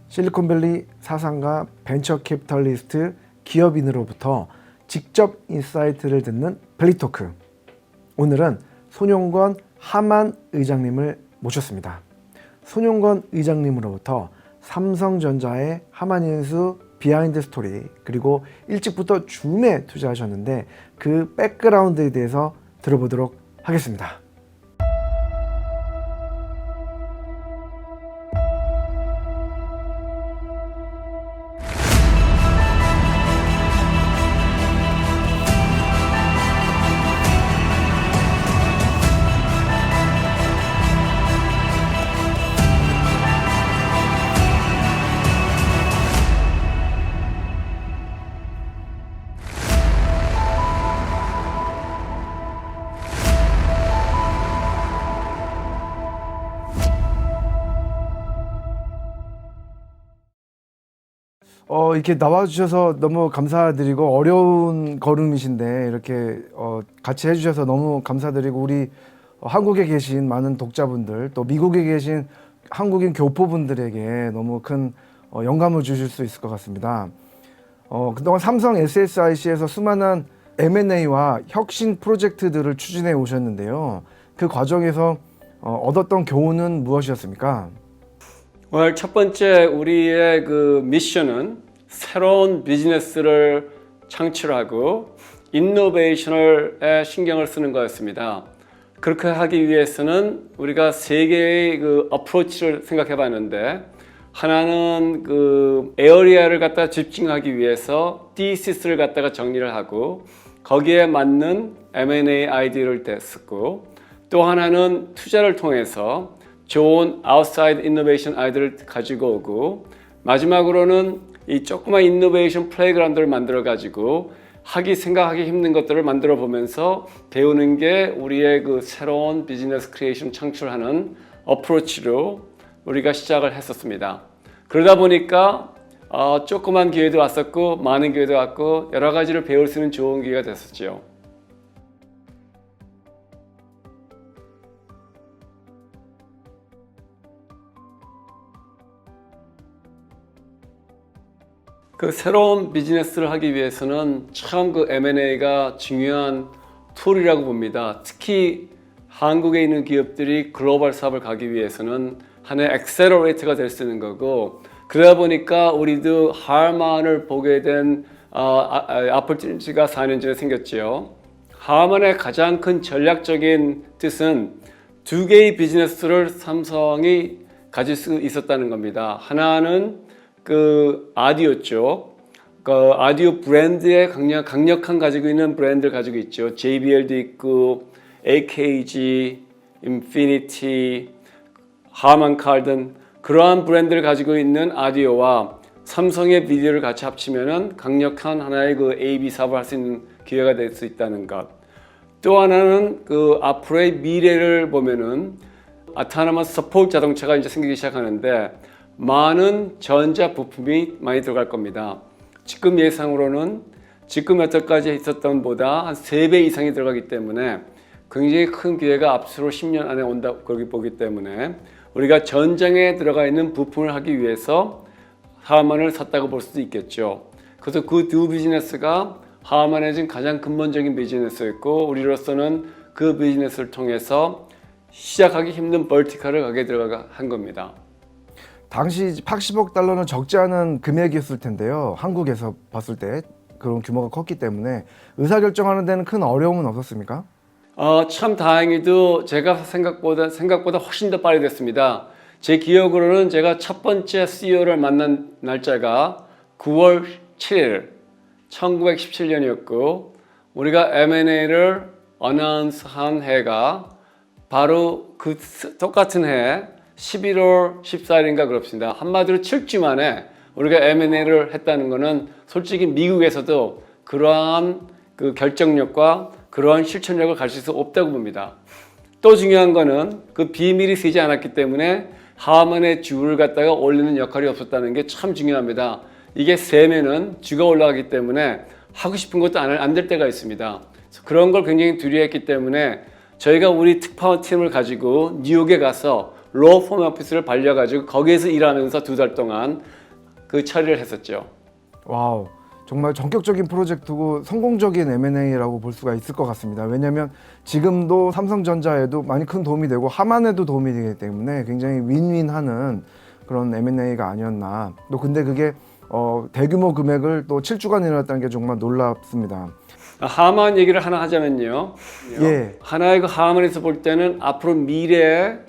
실리콘밸리 사상가, 벤처 캐피탈리스트, 기업인으로부터 직접 인사이트를 듣는 밸리토크. 오늘은 손용건 하만 의장님을 모셨습니다. 손용건 의장님으로부터 삼성전자의 하만인수 비하인드 스토리, 그리고 일찍부터 줌에 투자하셨는데 그 백그라운드에 대해서 들어보도록 하겠습니다. 이렇게 나와주셔서 너무 감사드리고, 어려운 걸음이신데 이렇게 같이 해주셔서 너무 감사드리고, 우리 한국에 계신 많은 독자분들, 또 미국에 계신 한국인 교포분들에게 너무 큰 영감을 주실 수 있을 것 같습니다. 그동안 삼성 SSIC에서 수많은 M&A와 혁신 프로젝트들을 추진해 오셨는데요. 그 과정에서 얻었던 교훈은 무엇이었습니까? 오늘 첫 번째 우리의 그 미션은 새로운 비즈니스를 창출하고 인노베이션에 신경을 쓰는 거였습니다. 그렇게 하기 위해서는 우리가 세 개의 그 어프로치를 생각해 봤는데, 하나는 그 에어리아를 갖다 집중하기 위해서 디시스를 갖다가 정리를 하고 거기에 맞는 M&A 아이디어를 냈었고, 또 하나는 투자를 통해서 좋은 아웃사이드 이노베이션 아이디어를 가지고 오고, 마지막으로는 이 조그만 이노베이션 플레이그라운드를 만들어 가지고 생각하기 힘든 것들을 만들어 보면서 배우는 게 우리의 그 새로운 비즈니스 크리에이션 창출하는 어프로치로 우리가 시작을 했었습니다. 그러다 보니까 조그만 기회도 왔었고 많은 기회도 왔고 여러 가지를 배울 수 있는 좋은 기회가 됐었죠. 그 새로운 비즈니스를 하기 위해서는 참 그 M&A가 중요한 툴이라고 봅니다. 특히 한국에 있는 기업들이 글로벌 사업을 가기 위해서는 하나의 액셀러레이터가 될 수 있는 거고, 그러다 보니까 우리도 하만을 보게 된 오퍼튜니티가 4년 전에 생겼죠. 하만의 가장 큰 전략적인 뜻은 두 개의 비즈니스를 삼성이 가질 수 있었다는 겁니다. 하나는 그 아디오 쪽, 그 아디오 브랜드에 강력한 가지고 있는 브랜드를 가지고 있죠. JBL도 있고, AKG, 인피니티, 하만 칼든, 그러한 브랜드를 가지고 있는 아디오와 삼성의 비디오를 같이 합치면은 강력한 하나의 그 AV 사업을 할 수 있는 기회가 될 수 있다는 것. 또 하나는 그 앞으로의 미래를 보면은 아토노머스 서포트 자동차가 이제 생기기 시작하는데 많은 전자 부품이 많이 들어갈 겁니다. 지금 예상으로는 지금 여태까지 있었던 보다 한 3배 이상이 들어가기 때문에 굉장히 큰 기회가 앞으로 10년 안에 온다 그렇게 보기 때문에 우리가 전장에 들어가 있는 부품을 하기 위해서 하만을 샀다고 볼 수도 있겠죠. 그래서 그 두 비즈니스가 하만의 지금 가장 근본적인 비즈니스였고, 우리로서는 그 비즈니스를 통해서 시작하기 힘든 벌티컬을 가게 들어가 한 겁니다. 당시 80억 달러는 적지 않은 금액이었을 텐데요. 한국에서 봤을 때 그런 규모가 컸기 때문에 의사결정하는 데는 큰 어려움은 없었습니까? 참 다행히도 제가 생각보다 훨씬 더 빨리 됐습니다. 제 기억으로는 제가 첫 번째 CEO를 만난 날짜가 9월 7일 1917년이었고 우리가 M&A를 어나운스한 해가 바로 그 똑같은 해 11월 14일인가 그렇습니다. 한마디로 7주 만에 우리가 M&A를 했다는 것은 솔직히 미국에서도 그러한 그 결정력과 그러한 실천력을 가질 수 없다고 봅니다. 또 중요한 거는 그 비밀이 새지 않았기 때문에 하만의 주를 갖다가 올리는 역할이 없었다는 게 참 중요합니다. 이게 세면은 주가 올라가기 때문에 하고 싶은 것도 안 될 때가 있습니다. 그런 걸 굉장히 두려워했기 때문에 저희가 우리 특파원팀을 가지고 뉴욕에 가서 로펌 오피스를 발려가지고 거기에서 일하면서 2달 동안 그 처리를 했었죠. 와우, 정말 전격적인 프로젝트고 성공적인 M&A라고 볼 수가 있을 것 같습니다. 왜냐하면 지금도 삼성전자에도 많이 큰 도움이 되고 하만에도 도움이 되기 때문에 굉장히 윈윈하는 그런 M&A가 아니었나. 또 근데 그게 대규모 금액을 또 7주간 일어났다는 게 정말 놀랍습니다. 하만 얘기를 하나 하자면요. 예. 하나의 그 하만에서 볼 때는 앞으로 미래의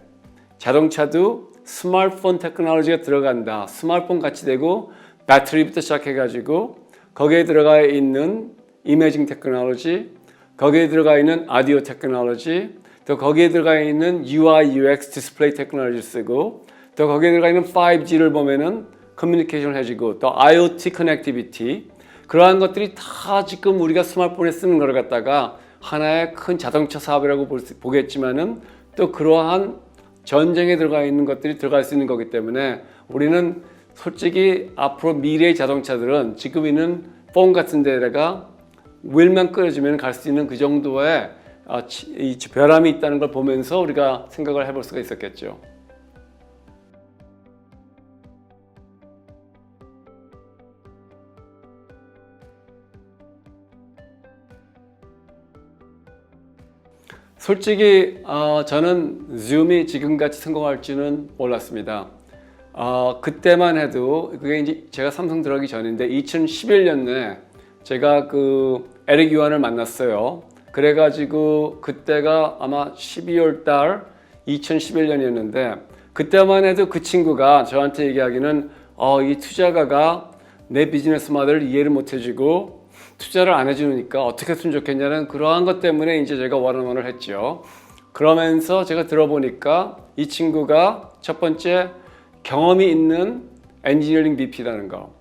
자동차도 스마트폰 테크놀로지가 들어간다. 스마트폰 같이 되고 배터리부터 시작해가지고 거기에 들어가 있는 이미징 테크놀로지, 거기에 들어가 있는 아디오 테크놀로지, 또 거기에 들어가 있는 UI, UX 디스플레이 테크놀로지를 쓰고 또 거기에 들어가 있는 5G를 보면은 커뮤니케이션을 해주고 또 IoT 커넥티비티 그러한 것들이 다 지금 우리가 스마트폰에 쓰는 걸 갖다가 하나의 큰 자동차 사업이라고 보겠지만은 또 그러한 전쟁에 들어가 있는 것들이 들어갈 수 있는 거기 때문에 우리는 솔직히 앞으로 미래의 자동차들은 지금 있는 폰 같은 데다가 휠만 끌어주면 갈 수 있는 그 정도의 이 벼람이 있다는 걸 보면서 우리가 생각을 해볼 수가 있었겠죠. 솔직히 저는 줌이 지금같이 성공할 줄은 몰랐습니다. 그때만 해도 그게 이제 제가 삼성 들어가기 전인데 2011년에 제가 그 에릭 유안을 만났어요. 그래가지고 그때가 아마 12월 달 2011년이었는데 그때만 해도 그 친구가 저한테 얘기하기는 이 투자가가 내 비즈니스 모델을 이해를 못 해주고 투자를 안 해주니까 어떻게 했으면 좋겠냐는 그러한 것 때문에 이제 제가 원어원을 했죠. 그러면서 제가 들어보니까 이 친구가 첫 번째 경험이 있는 엔지니어링 VP라는 거,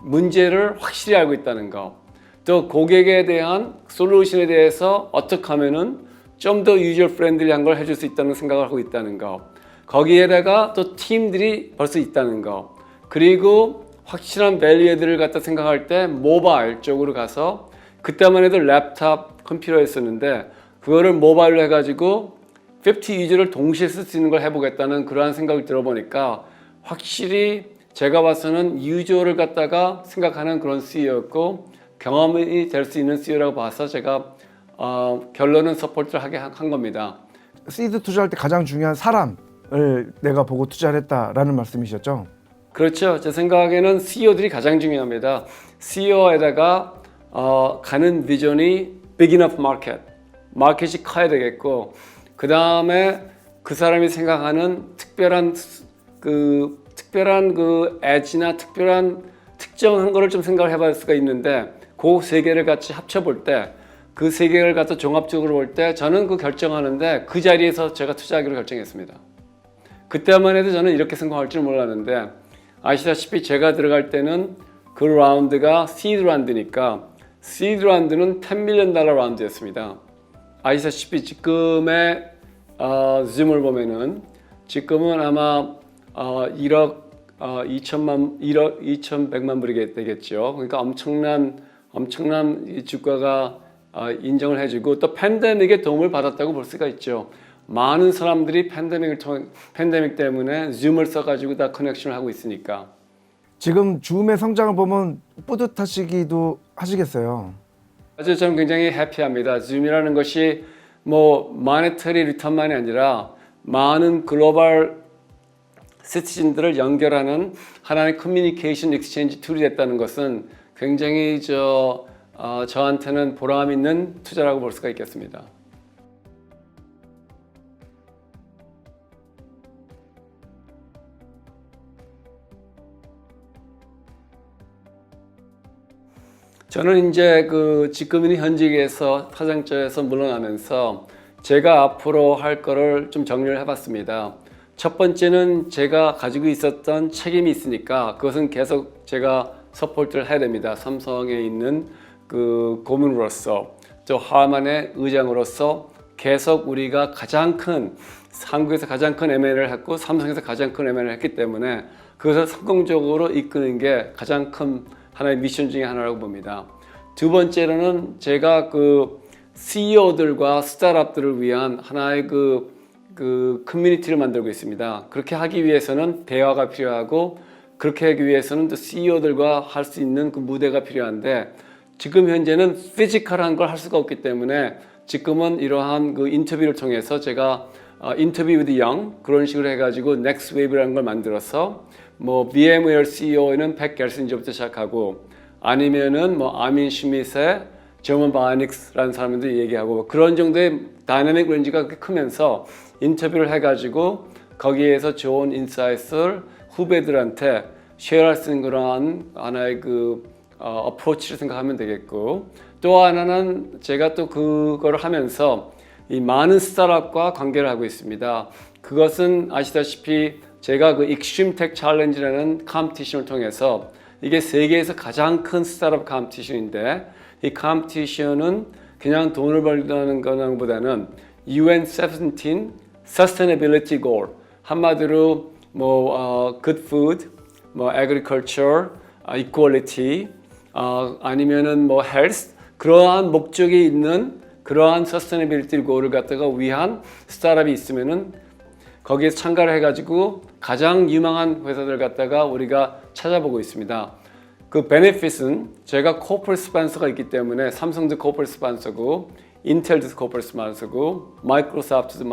문제를 확실히 알고 있다는 거, 또 고객에 대한 솔루션에 대해서 어떻게 하면은 좀 더 유저 프렌들리한 걸 해줄 수 있다는 생각을 하고 있다는 거, 거기에다가 또 팀들이 벌써 있다는 거, 그리고 확실한 밸류애들을 갖다 생각할 때 모바일 쪽으로 가서 그때만 해도 랩탑 컴퓨터였었는데 그거를 모바일로 해가지고 50 유저를 동시에 쓸 수 있는 걸 해보겠다는 그러한 생각을 들어보니까 확실히 제가 봐서는 유저를 갖다가 생각하는 그런 CEO였고 경험이 될 수 있는 CEO라고 봐서 제가 결론은 서포트를 하게 한 겁니다. 시드 투자할 때 가장 중요한 사람을 내가 보고 투자를 했다라는 말씀이셨죠? 그렇죠. 제 생각에는 CEO들이 가장 중요합니다. CEO에다가 가는 비전이 big enough market, 마켓이 커야 되겠고 그 다음에 그 사람이 생각하는 특별한 그 엣지나 특별한 특정한 거를 좀 생각을 해볼 수가 있는데 그 세 개를 같이 합쳐볼 때 그 세 개를 갖다 종합적으로 볼 때 저는 그 결정하는데 그 자리에서 제가 투자하기로 결정했습니다. 그때만 해도 저는 이렇게 성공할 줄 몰랐는데 아시다시피 제가 들어갈 때는 그 라운드가 시드 라운드니까 시드 라운드는 $10 million 라운드였습니다. 아시다시피 지금의 줌을 보면은 지금은 아마 1억 2,100만 불이 되겠죠. 그러니까 엄청난 이 주가가 인정을 해주고 또 팬데믹의 도움을 받았다고 볼 수가 있죠. 많은 사람들이 팬데믹 때문에 줌을 써가지고 다 커넥션을 하고 있으니까. 지금 줌의 성장을 보면 뿌듯하시기도 하시겠어요. 아주 저는 굉장히 해피합니다. 줌이라는 것이 뭐 마네터리 리턴만이 아니라 많은 글로벌 시티즌들을 연결하는 하나의 커뮤니케이션 익스체인지 툴이 됐다는 것은 굉장히 저한테는 보람 있는 투자라고 볼 수가 있겠습니다. 저는 이제 그 지금 있는 현직에서 사장처에서 물러나면서 제가 앞으로 할 거를 좀 정리를 해봤습니다. 첫 번째는 제가 가지고 있었던 책임이 있으니까 그것은 계속 제가 서포트를 해야 됩니다. 삼성에 있는 그 고문으로서 또 하만의 의장으로서 계속 우리가 한국에서 가장 큰 M&A를 했고 삼성에서 가장 큰 M&A를 했기 때문에 그것을 성공적으로 이끄는 게 가장 큰 하나의 미션 중에 하나라고 봅니다. 두 번째로는 제가 그 CEO들과 스타트업들을 위한 하나의 그 커뮤니티를 만들고 있습니다. 그렇게 하기 위해서는 대화가 필요하고 그렇게 하기 위해서는 또 CEO들과 할 수 있는 그 무대가 필요한데 지금 현재는 피지컬한 걸 할 수가 없기 때문에 지금은 이러한 그 인터뷰를 통해서 제가 인터뷰 with young 그런 식으로 해가지고 넥스트 웨이브라는 걸 만들어서 뭐 VMware CEO에는 팩 갤슨저부터 시작하고 아니면은 뭐 아민 슈밋의 저먼 바이닉스라는 사람들도 얘기하고 그런 정도의 다이내믹 렌즈가 그렇게 크면서 인터뷰를 해가지고 거기에서 좋은 인사이트를 후배들한테 쉐어할 수 있는 그런 하나의 그 어프로치를 생각하면 되겠고 또 하나는 제가 또 그거를 하면서 이 많은 스타트업과 관계를 하고 있습니다. 그것은 아시다시피 제가 그 익스트림 텍 챌린지라는 컴피티션을 통해서 이게 세계에서 가장 큰 스타트업 컴피티션인데 이 컴피티션은 그냥 돈을 벌려는 것보다는 UN 17 Sustainability Goal 한마디로 뭐 good food, 뭐 agriculture, equality, 아니면은 뭐 health 그러한 목적이 있는 그러한 sustainability goal을 갖다가 위한 스타트업이 있으면은 거기에서 참가를 해가지고 가장 유망한 회사들 갖다가 우리가 찾아보고 있습니다. 그 베네핏은 제가 코퍼레이트 스폰서가 있기 때문에 삼성도 코퍼레이트 스폰서고 인텔도 코퍼레이트 스폰서고 마이크로소프트도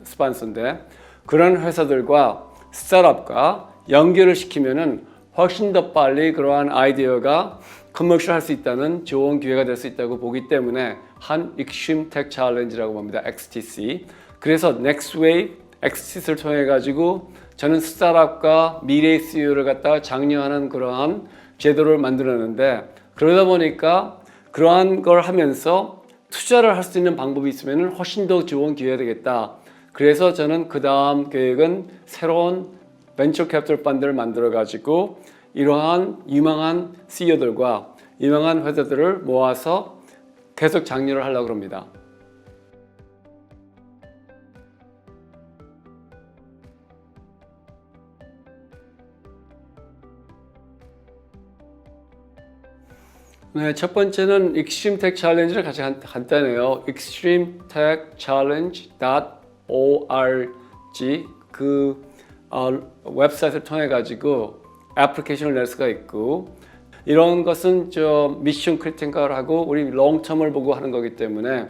스폰서인데 그런 회사들과 스타트업과 연결을 시키면은 훨씬 더 빨리 그러한 아이디어가 커머셜 할 수 있다는 좋은 기회가 될 수 있다고 보기 때문에 한 익스트림 텍 챌린지라고 봅니다. XTC. 그래서 넥스트 웨이브 XTC를 통해 가지고 저는 스타트업과 미래의 CEO를 갖다가 장려하는 그러한 제도를 만들었는데 그러다 보니까 그러한 걸 하면서 투자를 할 수 있는 방법이 있으면 훨씬 더 좋은 기회가 되겠다. 그래서 저는 그 다음 계획은 새로운 벤처 캐피털 펀드를 만들어 가지고 이러한 유망한 CEO들과 유망한 회사들을 모아서 계속 장려를 하려고 합니다. 네, 첫 번째는 Extreme Tech Challenge를 같이 간단해요. extremetechchallenge.org 그 웹사이트를 통해 가지고 애플리케이션을 낼 수가 있고 이런 것은 저 미션 크리티컬을 하고 우리 롱텀을 보고 하는 거기 때문에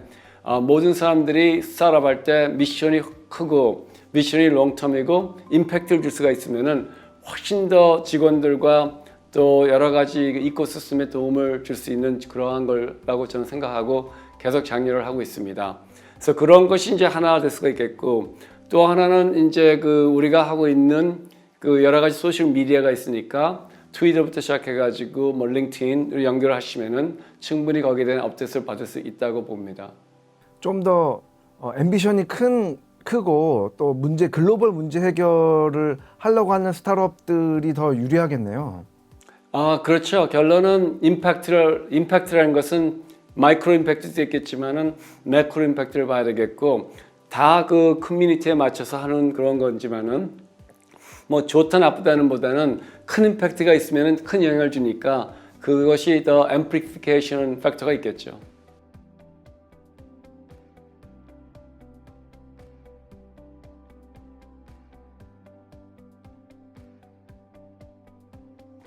모든 사람들이 스타트업 할 때 미션이 크고 미션이 롱텀이고 임팩트를 줄 수가 있으면은 훨씬 더 직원들과 또 여러 가지 이코시스템에 도움을 줄 수 있는 그러한 거라고 저는 생각하고 계속 장려를 하고 있습니다. 그래서 그런 것이 이제 하나 될 수가 있겠고 또 하나는 이제 그 우리가 하고 있는 그 여러 가지 소셜 미디어가 있으니까 트위터부터 시작해가지고 뭐 링크드인으로 연결하시면은 충분히 거기에 대한 업데이트를 받을 수 있다고 봅니다. 좀 더 앰비션이 크고 또 글로벌 문제 해결을 하려고 하는 스타트업들이 더 유리하겠네요. 그렇죠. 결론은 임팩트라는 것은 마이크로 임팩트도 있겠지만은 매크로 임팩트를 봐야 되겠고 다 그 커뮤니티에 맞춰서 하는 그런 건지만은 뭐 좋다 나쁘다는 보다는 큰 임팩트가 있으면은 큰 영향을 주니까 그것이 더 앰플리피케이션 팩터가 있겠죠.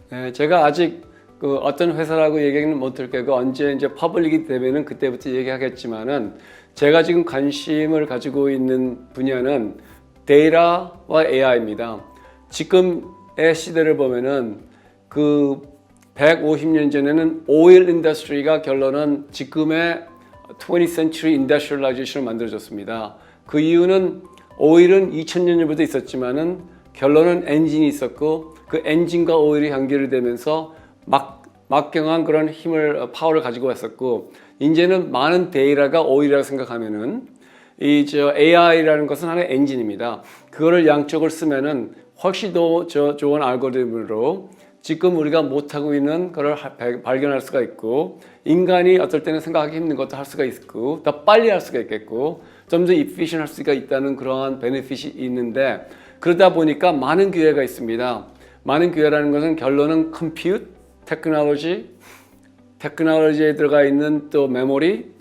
네, 제가 아직 그 어떤 회사라고 얘기는 못할 거고 언제 이제 퍼블릭이 되면은 그때부터 얘기하겠지만은 제가 지금 관심을 가지고 있는 분야는 데이터와 AI입니다. 지금의 시대를 보면은 그 150년 전에는 오일 인더스트리가 결론은 지금의 20th century industrialization을 만들어졌습니다. 그 이유는 오일은 2000년 전부터 있었지만은 결론은 엔진이 있었고 그 엔진과 오일이 연결이 되면서 막강한 그런 파워를 가지고 왔었고 이제는 많은 데이터가 오일이라고 생각하면은 AI라는 것은 하나의 엔진입니다. 그거를 양쪽을 쓰면은 훨씬 더 좋은 알고리즘으로 지금 우리가 못하고 있는 걸 발견할 수가 있고 인간이 어떨 때는 생각하기 힘든 것도 할 수가 있고 더 빨리 할 수가 있겠고 좀 더 이피션 할 수가 있다는 그러한 베네핏이 있는데 그러다 보니까 많은 기회가 있습니다. 많은 기회라는 것은 결론은 컴퓨트, 테크놀로지에 들어가 있는 또 메모리,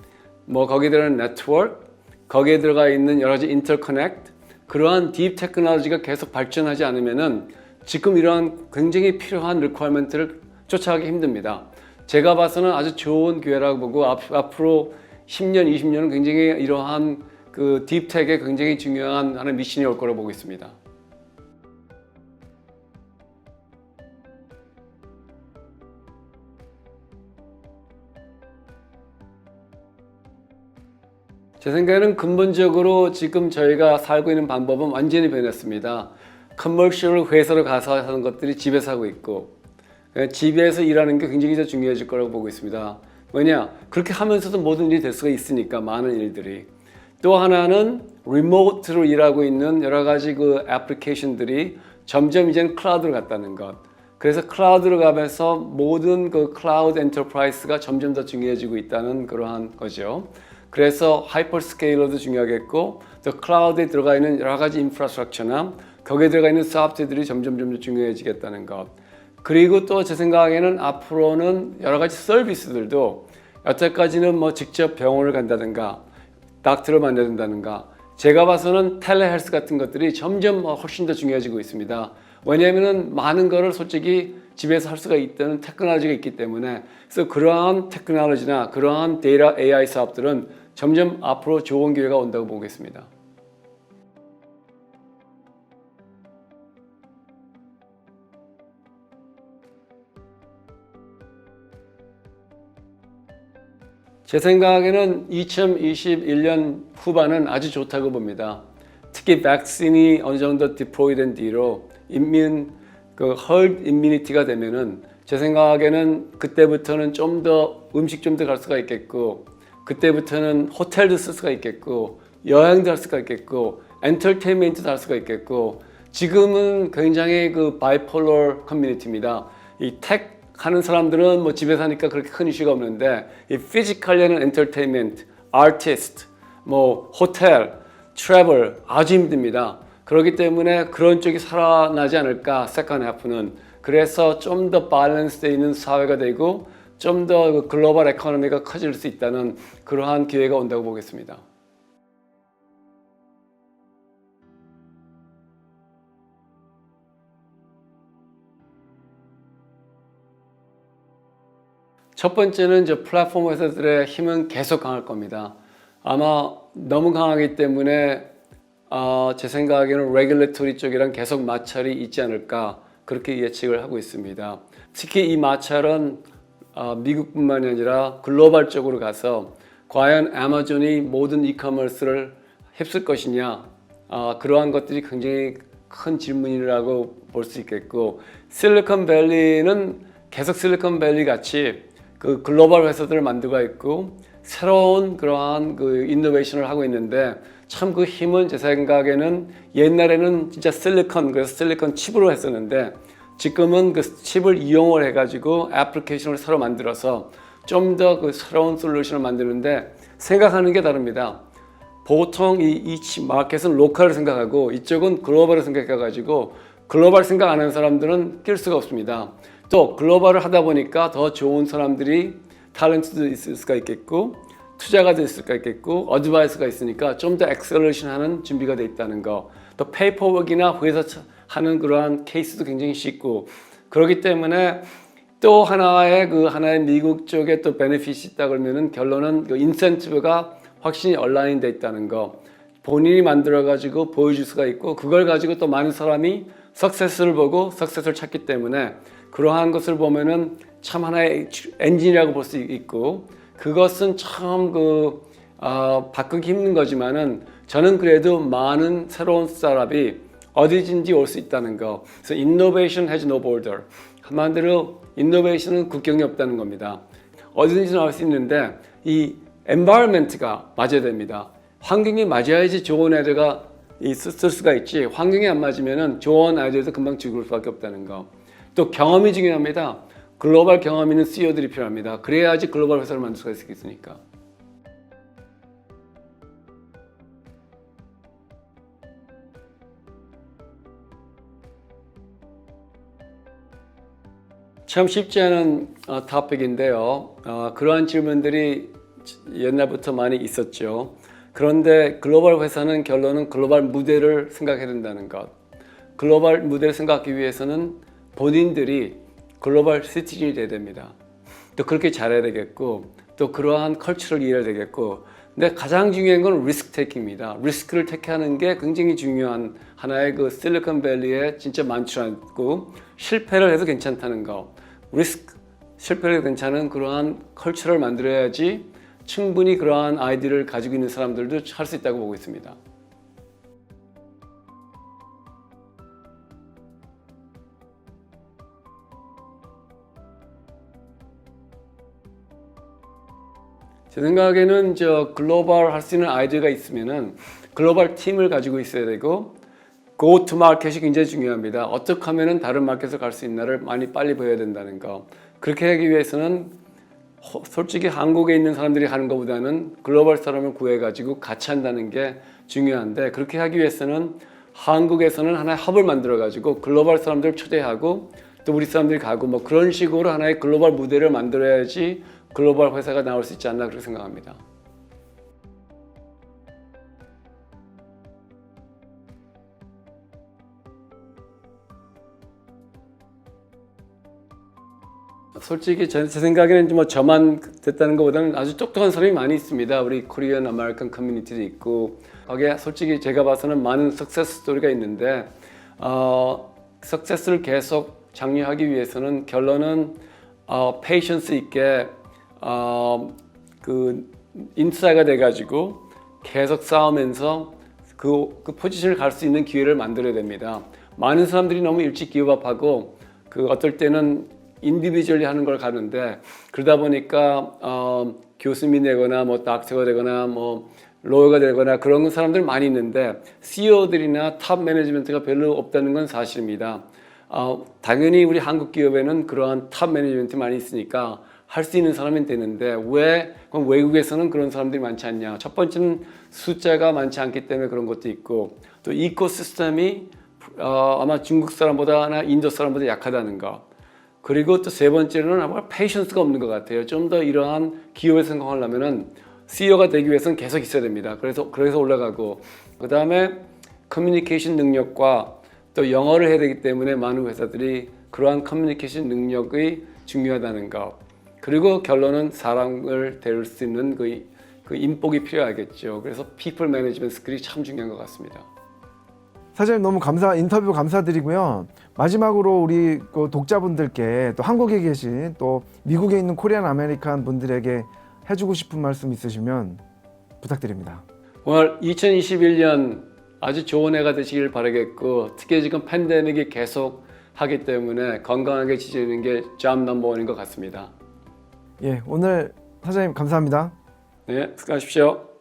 뭐 거기에 들어가는 네트워크, 거기에 들어가 있는 여러 가지 인터커넥트, 그러한 딥 테크놀로지가 계속 발전하지 않으면은 지금 이러한 굉장히 필요한 리퀘어먼트를 쫓아가기 힘듭니다. 제가 봐서는 아주 좋은 기회라고 보고 앞으로 10년, 20년은 굉장히 이러한 그 딥텍에 굉장히 중요한 하나의 미션이 올 거라고 보고 있습니다. 제 생각에는 근본적으로 지금 저희가 살고 있는 방법은 완전히 변했습니다. 커머셜 회사로 가서 하는 것들이 집에서 하고 있고, 집에서 일하는 게 굉장히 더 중요해질 거라고 보고 있습니다. 왜냐? 그렇게 하면서도 모든 일이 될 수가 있으니까, 많은 일들이. 또 하나는 리모트로 일하고 있는 여러 가지 그 애플리케이션들이 점점 이제는 클라우드로 갔다는 것. 그래서 클라우드로 가면서 모든 그 클라우드 엔터프라이즈가 점점 더 중요해지고 있다는 그러한 거죠. 그래서 하이퍼스케일러도 중요하겠고, 또 클라우드에 들어가 있는 여러 가지 인프라스트럭처나 거기에 들어가 있는 소프트웨어들이 점점 중요해지겠다는 것. 그리고 또 제 생각에는 앞으로는 여러 가지 서비스들도 여태까지는 뭐 직접 병원을 간다든가 닥터를 만나든다든가, 제가 봐서는 텔레헬스 같은 것들이 점점 훨씬 더 중요해지고 있습니다. 왜냐하면 많은 거를 솔직히 집에서 할 수가 있다는 테크놀로지가 있기 때문에, 그래서 그러한 테크놀로지나 그러한 데이터 AI 사업들은 점점 앞으로 좋은 기회가 온다고 보겠습니다. 제 생각에는 2021년 후반은 아주 좋다고 봅니다. 특히 백신이 어느 정도 디플로이된 뒤로 herd immunity가 되면은 제 생각에는 그때부터는 좀 더 음식 좀 더 갈 수가 있겠고, 그때부터는 호텔도 쓸 수가 있겠고, 여행도 할 수가 있겠고, 엔터테인먼트도 할 수가 있겠고, 지금은 굉장히 그 바이폴러 커뮤니티입니다. 이 텍 하는 사람들은 뭐 집에 사니까 그렇게 큰 이슈가 없는데, 이 피지컬리는 엔터테인먼트, 아티스트, 뭐 호텔, 트래블 아주 힘듭니다. 그렇기 때문에 그런 쪽이 살아나지 않을까, 세컨 하프는. 그래서 좀 더 밸런스 되어 있는 사회가 되고 좀 더 글로벌 에코노미가 커질 수 있다는 그러한 기회가 온다고 보겠습니다. 첫 번째는 이제 플랫폼 회사들의 힘은 계속 강할 겁니다. 아마 너무 강하기 때문에 제 생각에는 레귤레토리 쪽이랑 계속 마찰이 있지 않을까, 그렇게 예측을 하고 있습니다. 특히 이 마찰은 미국뿐만이 아니라 글로벌적으로 가서 과연 아마존이 모든 이커머스를 휩쓸 것이냐, 그러한 것들이 굉장히 큰 질문이라고 볼 수 있겠고, 실리콘밸리는 계속 실리콘밸리 같이 그 글로벌 회사들을 만들고 있고 새로운 그러한 그 이노베이션을 하고 있는데, 참 그 힘은 제 생각에는 옛날에는 진짜 실리콘, 그래서 실리콘 칩으로 했었는데 지금은 그 칩을 이용을 해가지고 애플리케이션을 새로 만들어서 좀 더 그 새로운 솔루션을 만드는데 생각하는 게 다릅니다. 보통 이 마켓은 로컬을 생각하고 이쪽은 글로벌을 생각해가지고, 글로벌 생각 안 하는 사람들은 뛸 수가 없습니다. 또 글로벌을 하다 보니까 더 좋은 사람들이 탤런트도 있을 수가 있겠고, 투자가 될 수가 있겠고, 어드바이스가 있으니까 좀 더 엑셀러레이션 하는 준비가 돼 있다는 거. 또 페이퍼워크나 회사 하는 그러한 케이스도 굉장히 쉽고, 그렇기 때문에 또 하나의 미국 쪽에 또 베네핏이 있다 그러면은 결론은 그 인센티브가 확실히 얼라인 돼 있다는 거. 본인이 만들어 가지고 보여줄 수가 있고, 그걸 가지고 또 많은 사람이 석세스를 보고 석세스를 찾기 때문에 그러한 것을 보면은 참 하나의 엔진이라고 볼 수 있고, 그것은 참 바꾸기 힘든 거지만은 저는 그래도 많은 새로운 스타트업이 어디든지 올 수 있다는 거. 그래서 innovation has no border. 한마디로 인노베이션은 국경이 없다는 겁니다. 어디든지 나올 수 있는데 이 environment가 맞아야 됩니다. 환경이 맞아야지 좋은 아이디어가 쓸 수가 있지, 환경이 안 맞으면은 좋은 아이디어도 금방 죽을 수밖에 없다는 거. 또 경험이 중요합니다. 글로벌 경험 있는 CEO들이 필요합니다. 그래야지 글로벌 회사를 만들 수가 있으니까. 참 쉽지 않은 토픽인데요. 그러한 질문들이 옛날부터 많이 있었죠. 그런데 글로벌 회사는 결론은 글로벌 무대를 생각해야 된다는 것. 글로벌 무대를 생각하기 위해서는 본인들이 글로벌 시티즌이 돼야 됩니다. 또 그렇게 잘해야 되겠고 또 그러한 컬처를 이해해야 되겠고 근데 가장 중요한 건 리스크 테이킹입니다. 리스크를 택하는 게 굉장히 중요한 하나의 그 실리콘밸리에 진짜 많지 않고 실패를 해도 괜찮다는 거. 실패를 해도 괜찮은 그러한 컬처를 만들어야지 충분히 그러한 아이디어를 가지고 있는 사람들도 할 수 있다고 보고 있습니다. 제 생각에는 글로벌 할 수 있는 아이디어가 있으면은 글로벌 팀을 가지고 있어야 되고 go to market이 굉장히 중요합니다. 어떻게 하면은 다른 마켓에 갈 수 있나를 많이 빨리 보여야 된다는 거. 그렇게 하기 위해서는 솔직히 한국에 있는 사람들이 하는 것보다는 글로벌 사람을 구해가지고 같이 한다는 게 중요한데 그렇게 하기 위해서는 한국에서는 하나의 헙을 만들어가지고 글로벌 사람들을 초대하고 또 우리 사람들이 가고 뭐 그런 식으로 하나의 글로벌 무대를 만들어야지 글로벌 회사가 나올 수 있지 않나 그렇게 생각합니다. 솔직히 제 생각에는 뭐 저만 됐다는 것보다는 아주 똑똑한 사람이 많이 있습니다. 우리 코리안 아메리칸 커뮤니티도 있고 거기에 솔직히 제가 봐서는 많은 석세스 스토리가 있는데 석세스를 계속 장려하기 위해서는 결론은 페이션스 있게 그 인싸가 돼가지고 계속 싸우면서 그 포지션을 갈 수 있는 기회를 만들어야 됩니다. 많은 사람들이 너무 일찍 기업업하고 그 어떨 때는 인디비주얼리 하는 걸 가는데 그러다 보니까 교수님이 되거나 뭐 닥터가 되거나 뭐 로어가 되거나 그런 사람들 많이 있는데 CEO들이나 탑 매니지먼트가 별로 없다는 건 사실입니다. 당연히 우리 한국 기업에는 그러한 탑 매니지먼트 많이 있으니까 할 수 있는 사람은 되는데 왜 그럼 외국에서는 그런 사람들이 많지 않냐? 첫 번째는 숫자가 많지 않기 때문에 그런 것도 있고 또 이코시스템이 아마 중국 사람보다나 인도 사람보다 약하다는 거. 그리고 또 세 번째는 아마 페이션스가 없는 것 같아요. 좀 더 이러한 기업에 성공하려면은 CEO가 되기 위해서는 계속 있어야 됩니다. 그래서 올라가고 그 다음에 커뮤니케이션 능력과 또 영어를 해야 되기 때문에 많은 회사들이 그러한 커뮤니케이션 능력이 중요하다는 것. 그리고 결론은 사람을 데울 수 있는 그 인복이 필요하겠죠. 그래서 people management 스킬이 참 중요한 것 같습니다. 사장님 너무 인터뷰 감사드리고요. 마지막으로 우리 그 독자분들께 또 한국에 계신 또 미국에 있는 코리안 아메리칸 분들에게 해주고 싶은 말씀 있으시면 부탁드립니다. 오늘 2021년 아주 좋은 해가 되시길 바라겠고 특히 지금 팬데믹이 계속 하기 때문에 건강하게 지내는 게 job number one인 것 같습니다. 예, 오늘 사장님 감사합니다. 네, 수고하십시오.